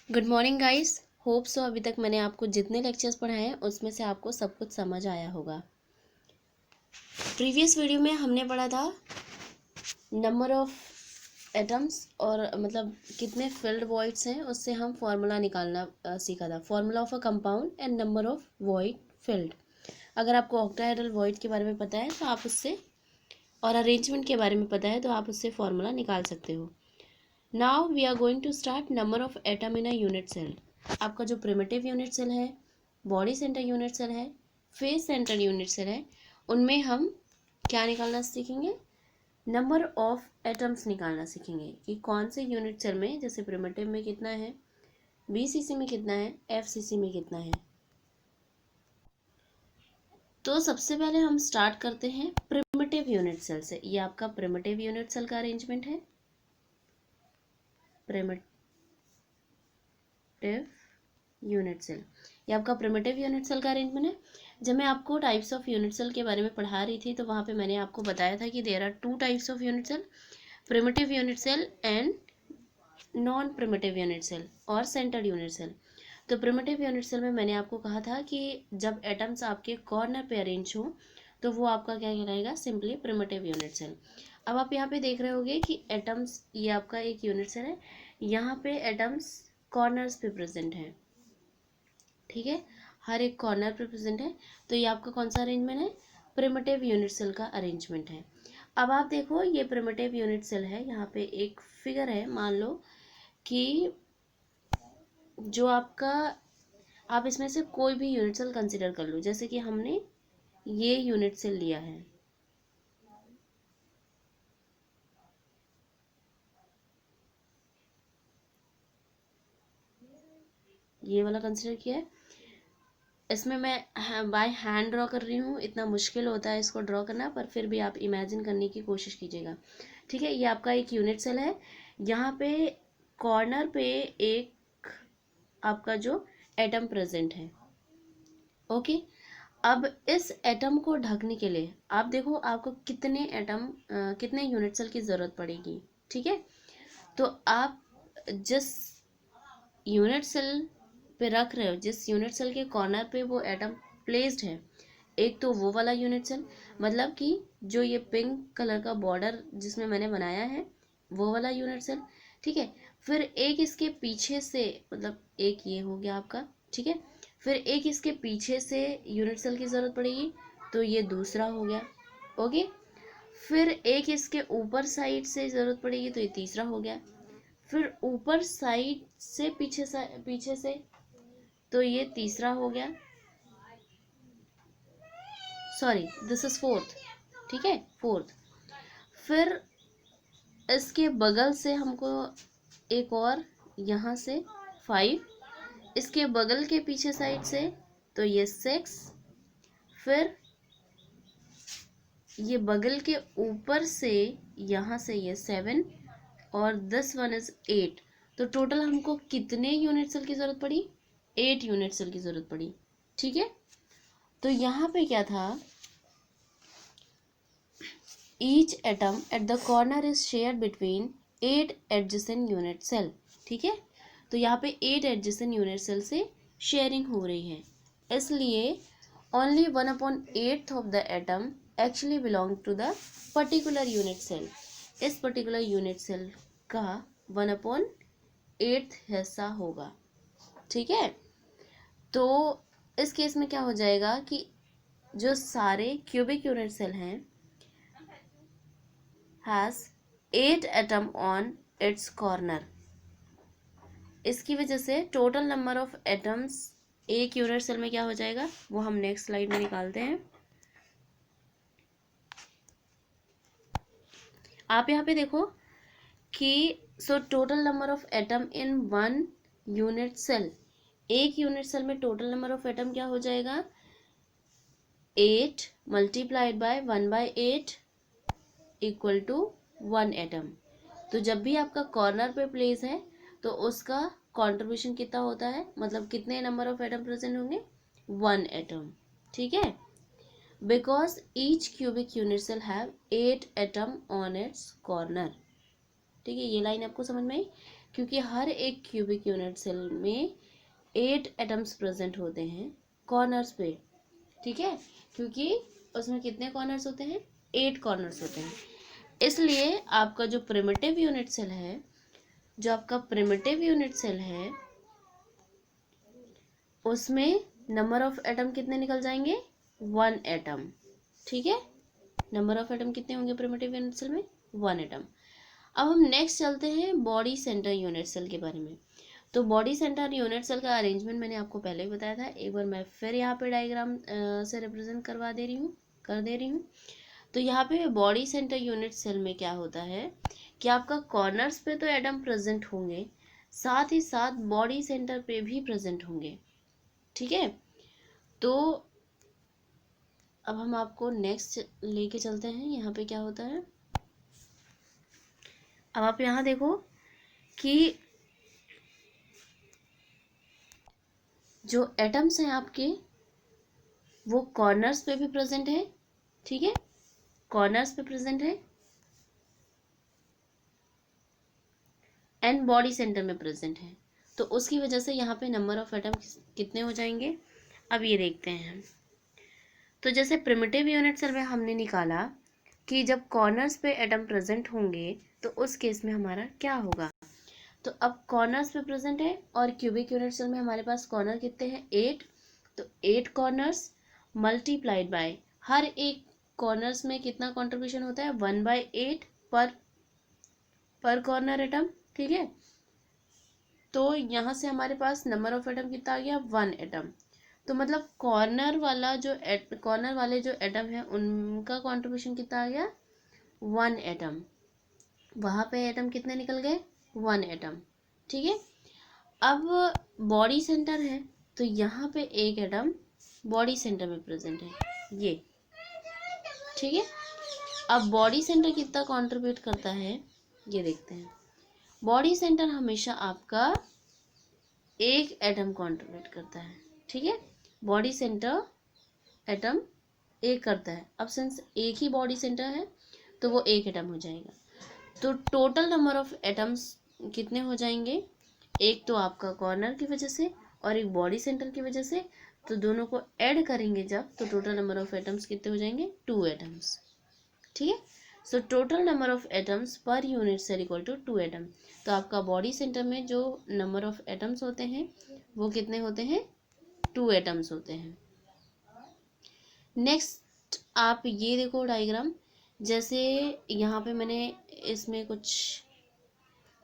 Good morning guys. Hope so अभी तक मैंने आपको जितने लेक्चर्स पढ़ाए हैं उसमें से आपको सब कुछ समझ आया होगा। प्रीवियस वीडियो में हमने पढ़ा था नंबर ऑफ एटम्स और मतलब कितने फिल्ड वॉइड्स हैं, उससे हम फार्मूला निकालना सीखा था। Formula of a compound and number of void field. अगर आपको ऑक्टाहेड्रल वॉइड के बारे में पता है तो आप उससे, और अरेंजमेंट के बारे में पता है तो आप उससे फार्मूला निकाल सकते हो। Now we are going to start number of atom in a unit cell. आपका जो प्रिमिटिव यूनिट सेल है, बॉडी सेंटर यूनिट सेल है, फेस सेंटर यूनिट सेल है, उनमें हम क्या निकालना सीखेंगे? नंबर ऑफ एटम्स निकालना सीखेंगे कि कौन से यूनिट सेल में, जैसे प्रिमिटिव में कितना है, बीसीसी में कितना है, एफसीसी में कितना है। तो सबसे पहले हम स्टार्ट करते हैं प्रिमिटिव यूनिट सेल से। ये आपका प्रिमिटिव यूनिट सेल का अरेंजमेंट है। प्रिमिटिव यूनिट सेल, ये आपका प्रिमिटिव यूनिट सेल का अरेंजमेंट है। जब मैं आपको टाइप्स ऑफ यूनिट सेल के बारे में पढ़ा रही थी तो वहाँ पे मैंने आपको बताया था कि there are two types of unit cell, primitive unit cell and non primitive unit cell और सेंटर्ड यूनिट सेल। तो प्रिमिटिव यूनिट सेल में मैंने आपको कहा था कि जब एटम्स आपके कॉर्नर पे अरेंज हो तो वो आपका क्या कहलाएगा? Simply primitive unit cell. अब आप यहाँ पे देख रहे होगे कि एटम्स, ये आपका एक यूनिट सेल है, यहाँ पे एटम्स कॉर्नर्स पे प्रेजेंट है, ठीक है, हर एक कॉर्नर पे प्रेजेंट है। तो ये आपका कौन सा अरेंजमेंट है? प्रिमिटिव यूनिट सेल का अरेंजमेंट है। अब आप देखो, ये प्रिमिटिव यूनिट सेल है, यहाँ पे एक फिगर है, मान लो कि जो आपका, आप इसमें से कोई भी यूनिट सेल कंसिडर कर लो, जैसे कि हमने ये यूनिट सेल लिया है, ये वाला कंसिडर किया है। इसमें मैं बाय हैंड ड्रॉ कर रही हूँ, इतना मुश्किल होता है इसको ड्रॉ करना, पर फिर भी आप इमेजिन करने की कोशिश कीजिएगा, ठीक है। ये आपका एक यूनिट सेल है, यहाँ पे कॉर्नर पे एक आपका जो एटम प्रेजेंट है, ओके। अब इस एटम को ढकने के लिए आप देखो आपको कितने एटम, कितने यूनिट सेल की ज़रूरत पड़ेगी, ठीक है। तो आप जिस यूनिट सेल पे रख रहे हो, जिस यूनिट सेल के कॉर्नर पे वो एटम प्लेस्ड है, एक तो वो वाला यूनिट सेल, मतलब कि जो ये पिंक कलर का बॉर्डर जिसमें मैंने बनाया है, वो वाला यूनिट सेल, ठीक है। फिर एक इसके पीछे से, मतलब एक ये हो गया आपका, ठीक है। फिर एक इसके पीछे से यूनिट सेल की ज़रूरत पड़ेगी, तो ये दूसरा हो गया, ओके। फिर एक इसके ऊपर साइड से ज़रूरत पड़ेगी, तो ये तीसरा हो गया। फिर ऊपर साइड से पीछे से, तो ये तीसरा हो गया, सॉरी दिस इज फोर्थ, ठीक है, फोर्थ। फिर इसके बगल से हमको एक और, यहाँ से 5, इसके बगल के पीछे साइड से, तो ये 6। फिर ये बगल के ऊपर से, यहाँ से ये 7, और दिस वन इज 8। तो टोटल हमको कितने यूनिट सेल की ज़रूरत पड़ी? 8 यूनिट सेल की ज़रूरत पड़ी, ठीक है। तो यहाँ पे क्या था, each atom at the corner is shared between 8 adjacent unit cell, ठीक है। तो यहाँ पे 8 एडजेसेंट यूनिट सेल से शेयरिंग हो रही है, इसलिए only 1/8 of the atom actually belong to the particular unit cell. इस पर्टिकुलर यूनिट सेल का 1/8 हिस्सा होगा, ठीक है। तो इस केस में क्या हो जाएगा कि जो सारे क्यूबिक यूनिट सेल हैं has 8 atom on its corner। इसकी वजह से टोटल नंबर ऑफ एटम्स एक यूनिट सेल में क्या हो जाएगा, वो हम नेक्स्ट स्लाइड में निकालते हैं। आप यहाँ पे देखो कि so total number of atom in one unit cell, एक यूनिट सेल में टोटल नंबर ऑफ एटम क्या हो जाएगा? 8 multiplied by 1/8 equal to 1 atom. तो जब भी आपका कॉर्नर पे प्लेस है तो उसका कंट्रीब्यूशन कितना होता है, मतलब कितने नंबर ऑफ एटम प्रेजेंट होंगे? 1 एटम, ठीक है। Because each cubic unit cell have 8 atom on its corner, ठीक है। ये लाइन आपको समझ में आई क्योंकि हर एक क्यूबिक यूनिट सेल में 8 एटम्स प्रेजेंट होते हैं कॉर्नर्स पे, ठीक है, क्योंकि उसमें कितने कॉर्नर्स होते हैं, 8 कॉर्नर्स होते हैं। इसलिए आपका जो प्रिमिटिव यूनिट सेल है, जो आपका प्रिमिटिव यूनिट सेल है, उसमें नंबर ऑफ एटम कितने निकल जाएंगे, 1 एटम, ठीक है। नंबर ऑफ एटम कितने होंगे प्रिमिटिव यूनिट सेल में, 1 एटम। अब हम नेक्स्ट चलते हैं बॉडी सेंटर यूनिट सेल के बारे में। तो बॉडी सेंटर यूनिट सेल का अरेंजमेंट मैंने आपको पहले ही बताया था, एक बार मैं फिर यहाँ पे डायग्राम से रिप्रेजेंट कर दे रही हूँ। तो यहाँ पे बॉडी सेंटर यूनिट सेल में क्या होता है कि आपका कॉर्नर्स पे तो एटम प्रेजेंट होंगे, साथ ही साथ बॉडी सेंटर पे भी प्रेजेंट होंगे, ठीक है। तो अब हम आपको नेक्स्ट लेके चलते हैं, यहाँ पे क्या होता है। अब आप यहाँ देखो कि जो एटम्स हैं आपके वो कॉर्नर्स पे भी प्रेजेंट है, ठीक है, कॉर्नर्स पे प्रेजेंट है एंड बॉडी सेंटर में प्रेजेंट है। तो उसकी वजह से यहाँ पे नंबर ऑफ एटम कितने हो जाएंगे, अब ये देखते हैं। तो जैसे प्रिमिटिव यूनिट सेल में हमने निकाला कि जब कॉर्नर्स पे एटम प्रेजेंट होंगे तो उस केस में हमारा क्या होगा। तो अब कॉर्नर्स पे प्रेजेंट है और क्यूबिक यूनिट सेल में हमारे पास कॉर्नर कितने हैं, 8। तो 8 कॉर्नर्स मल्टीप्लाइड बाय हर एक कॉर्नर्स में कितना कंट्रीब्यूशन होता है, 1/8 पर कॉर्नर एटम, ठीक है। तो यहाँ से हमारे पास नंबर ऑफ एटम कितना आ गया, 1 एटम। तो मतलब कॉर्नर वाले जो एटम है उनका कंट्रीब्यूशन कितना आ गया, 1 एटम। वहाँ पे एटम कितने निकल गए, 1 एटम, ठीक है। अब बॉडी सेंटर है तो यहाँ पे एक एटम बॉडी सेंटर में प्रेजेंट है, ये, ठीक है। अब बॉडी सेंटर कितना कंट्रीब्यूट करता है ये देखते हैं। बॉडी सेंटर हमेशा आपका एक एटम कंट्रीब्यूट करता है, ठीक है। बॉडी सेंटर एटम एक करता है। अब सिंस एक ही बॉडी सेंटर है तो वो एक एटम हो जाएगा। तो टोटल नंबर ऑफ एटम्स कितने हो जाएंगे, एक तो आपका कॉर्नर की वजह से और एक बॉडी सेंटर की वजह से, तो दोनों को ऐड करेंगे जब तो टोटल नंबर ऑफ एटम्स कितने हो जाएंगे, 2 एटम्स, ठीक है। So total number of atoms per unit cell equal to 2 atom. तो आपका बॉडी सेंटर में जो नंबर ऑफ एटम्स होते हैं वो कितने होते हैं, 2 एटम्स होते हैं। नेक्स्ट आप ये देखो डायग्राम, जैसे यहाँ पे मैंने इसमें कुछ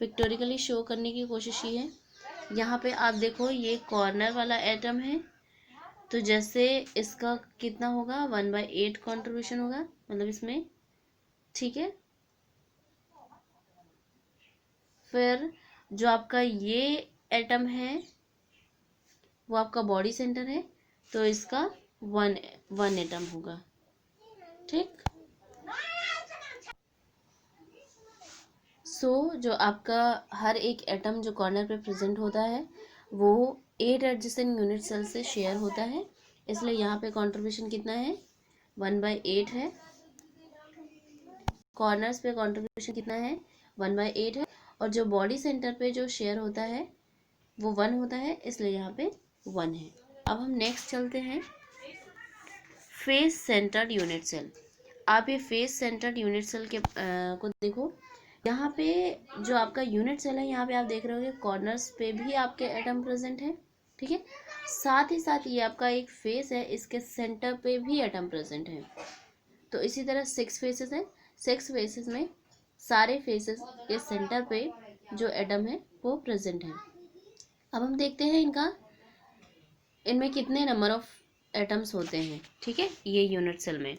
पिक्टोरिकली शो करने की कोशिश की है। यहाँ पे आप देखो ये कॉर्नर वाला एटम है, तो जैसे इसका कितना होगा, 1/8 कॉन्ट्रीब्यूशन होगा, मतलब इसमें, ठीक है। फिर जो आपका ये एटम है वो आपका बॉडी सेंटर है, तो इसका 1 एटम होगा, ठीक। जो आपका हर एक एटम जो कॉर्नर पे प्रेजेंट होता है वो 8 एडजेसेंट यूनिट सेल से शेयर होता है, इसलिए यहाँ पे कंट्रीब्यूशन कितना है, 1/8 है। कॉर्नर्स पे कंट्रीब्यूशन कितना है, 1/8 है। और जो बॉडी सेंटर पे जो शेयर होता है वो 1 होता है, इसलिए यहाँ पे 1 है। अब हम नेक्स्ट चलते हैं फेस सेंटर्ड यूनिट सेल। आप ये फेस सेंटर्ड यूनिट सेल के को देखो, यहाँ पे जो आपका यूनिट सेल है यहाँ पे आप देख रहे होगे कॉर्नर्स पे भी आपके एटम प्रेजेंट है, ठीक है। साथ ही साथ ये आपका एक फेस है, इसके सेंटर पे भी एटम प्रेजेंट है। तो इसी तरह 6 फेसेस है, 6 फेसेस में सारे फेसेस के सेंटर पे जो एटम है वो प्रेजेंट है। अब हम देखते हैं इनमें कितने नंबर ऑफ एटम्स होते हैं, ठीक है, ये यूनिट सेल में।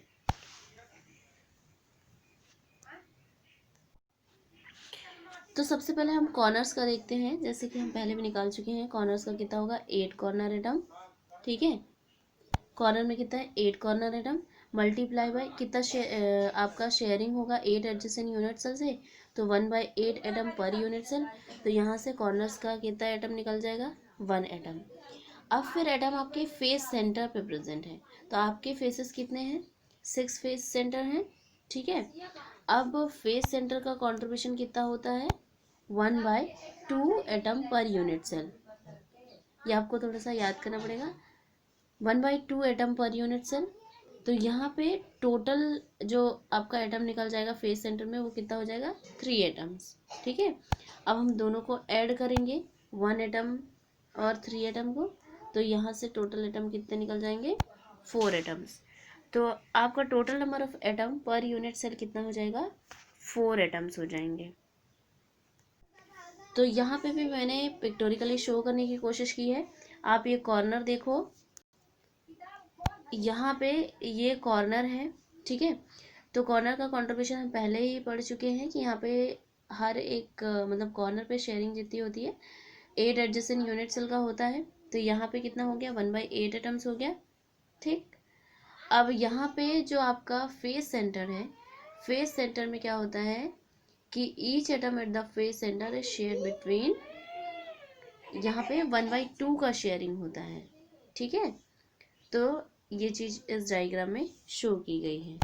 तो सबसे पहले हम कॉर्नर्स का देखते हैं, जैसे कि हम पहले भी निकाल चुके हैं। कॉर्नर्स का कितना होगा, 8 कॉर्नर एटम, ठीक है। कॉर्नर में कितना है, 8 कॉर्नर एटम मल्टीप्लाई बाय कितना आपका शेयरिंग होगा 8 एडजेसेंट यूनिट सेल से, तो 1/8 एटम पर यूनिट सेल। तो यहाँ से कॉर्नर्स का कितना एटम निकल जाएगा, 1 एटम। अब फिर एटम आपके फेस सेंटर पे प्रेजेंट है, तो आपके फेसेस कितने हैं, 6 फेस सेंटर हैं, ठीक है। अब फेस सेंटर का कंट्रीब्यूशन कितना होता है, 1/2 एटम पर यूनिट सेल। ये आपको थोड़ा सा याद करना पड़ेगा, 1/2 एटम पर यूनिट सेल। तो यहाँ पे टोटल जो आपका एटम निकल जाएगा फेस सेंटर में वो कितना हो जाएगा, 3 एटम्स। ठीक है, अब हम दोनों को ऐड करेंगे, 1 एटम और 3 एटम को, तो यहाँ से टोटल एटम कितने निकल जाएंगे, 4 एटम्स। तो आपका total number of atom per unit cell कितना हो जाएगा, 4 एटम्स हो जाएंगे। तो यहाँ पे भी मैंने पिक्टोरिकली शो करने की कोशिश की है। आप ये कॉर्नर देखो, यहाँ पे ये कॉर्नर है, ठीक है। तो कॉर्नर का कंट्रीब्यूशन हम पहले ही पढ़ चुके हैं कि यहाँ पे हर एक मतलब कॉर्नर पे शेयरिंग जितनी होती है 8 एडजेसेंट यूनिट सेल का होता है। तो यहाँ पे कितना हो गया, 1/8 एटम्स हो गया। ठीक, अब यहाँ पे जो आपका फेस सेंटर है, फेस सेंटर में क्या होता है कि each atom at the face centre is share between, यहाँ पे 1/2 का शेयरिंग होता है। ठीक है, तो ये चीज़ इस डायग्राम में शो की गई है।